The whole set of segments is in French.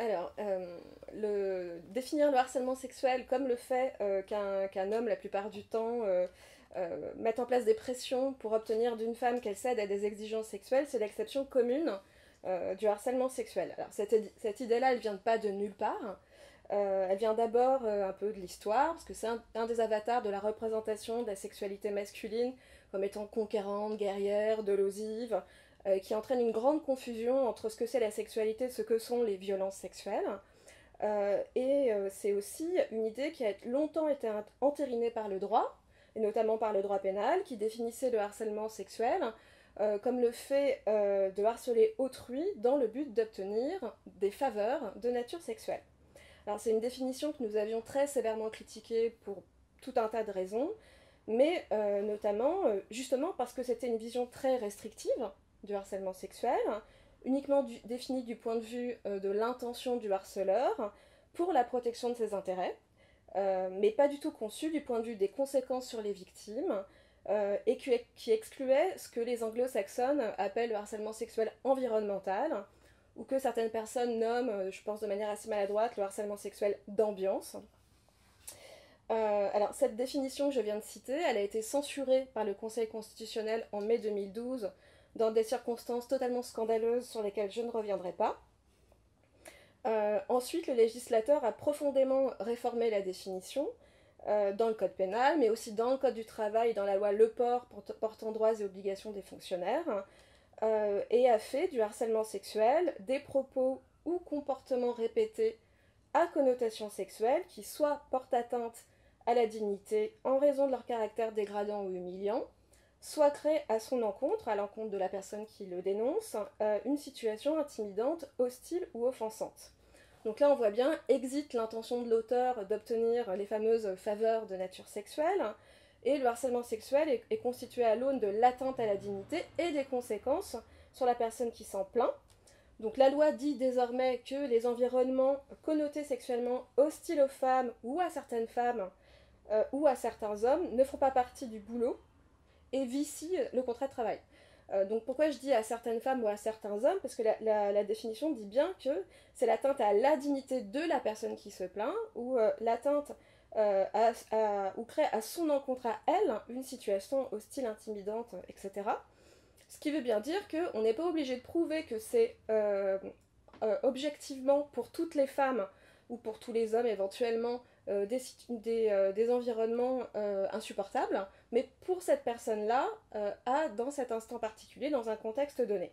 Alors, définir le harcèlement sexuel comme le fait qu'un homme, la plupart du temps, mette en place des pressions pour obtenir d'une femme qu'elle cède à des exigences sexuelles, c'est l'exception commune du harcèlement sexuel. Alors, cette idée-là, elle vient pas de nulle part. Elle vient d'abord un peu de l'histoire, parce que c'est un des avatars de la représentation de la sexualité masculine comme étant conquérante, guerrière, delosive, qui entraîne une grande confusion entre ce que c'est la sexualité et ce que sont les violences sexuelles. C'est aussi une idée qui a longtemps été entérinée par le droit, et notamment par le droit pénal, qui définissait le harcèlement sexuel comme le fait de harceler autrui dans le but d'obtenir des faveurs de nature sexuelle. Alors c'est une définition que nous avions très sévèrement critiquée pour tout un tas de raisons, mais notamment justement parce que c'était une vision très restrictive du harcèlement sexuel, uniquement définie du point de vue de l'intention du harceleur pour la protection de ses intérêts, mais pas du tout conçue du point de vue des conséquences sur les victimes, et qui excluait ce que les anglo-saxons appellent le harcèlement sexuel environnemental, ou que certaines personnes nomment, je pense de manière assez maladroite, le harcèlement sexuel d'ambiance. Alors, cette définition que je viens de citer, elle a été censurée par le Conseil constitutionnel en mai 2012 dans des circonstances totalement scandaleuses sur lesquelles je ne reviendrai pas. Ensuite, le législateur a profondément réformé la définition dans le code pénal, mais aussi dans le code du travail et dans la loi Leport portant droits et obligations des fonctionnaires, et a fait du harcèlement sexuel des propos ou comportements répétés à connotation sexuelle qui soit portent atteinte à la dignité en raison de leur caractère dégradant ou humiliant, soit créent à son encontre, à l'encontre de la personne qui le dénonce, une situation intimidante, hostile ou offensante. Donc là, on voit bien, existe l'intention de l'auteur d'obtenir les fameuses faveurs de nature sexuelle, et le harcèlement sexuel est constitué à l'aune de l'atteinte à la dignité et des conséquences sur la personne qui s'en plaint. Donc la loi dit désormais que les environnements connotés sexuellement hostiles aux femmes ou à certaines femmes ou à certains hommes ne font pas partie du boulot et vicient le contrat de travail. Donc pourquoi je dis à certaines femmes ou à certains hommes? Parce que la définition dit bien que c'est l'atteinte à la dignité de la personne qui se plaint ou l'atteinte ou crée à son encontre à elle une situation hostile, intimidante, etc. Ce qui veut bien dire qu'on n'est pas obligé de prouver que c'est objectivement pour toutes les femmes ou pour tous les hommes éventuellement des environnements insupportables, mais pour cette personne-là, dans cet instant particulier, dans un contexte donné.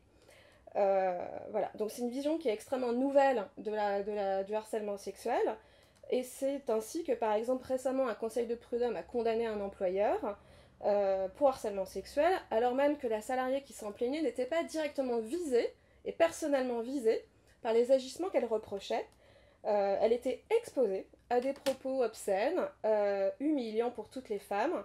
Voilà, donc c'est une vision qui est extrêmement nouvelle du harcèlement sexuel, et c'est ainsi que par exemple récemment un conseil de prud'homme a condamné un employeur pour harcèlement sexuel, alors même que la salariée qui s'en plaignait n'était pas directement visée, et personnellement visée, par les agissements qu'elle reprochait. Elle était exposée à des propos obscènes, humiliants pour toutes les femmes,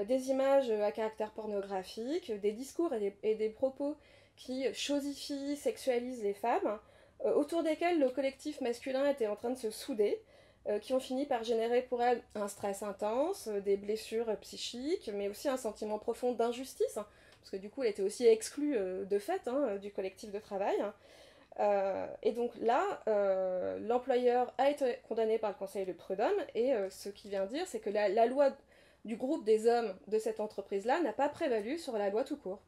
des images à caractère pornographique, des discours et des propos qui chosifient, sexualisent les femmes, autour desquels le collectif masculin était en train de se souder, qui ont fini par générer pour elle un stress intense, des blessures psychiques, mais aussi un sentiment profond d'injustice, hein, parce que du coup elle était aussi exclue de fait du collectif de travail. Et donc là, l'employeur a été condamné par le conseil de prud'homme, et ce qu'il vient dire, c'est que la loi du groupe des hommes de cette entreprise-là n'a pas prévalu sur la loi tout court.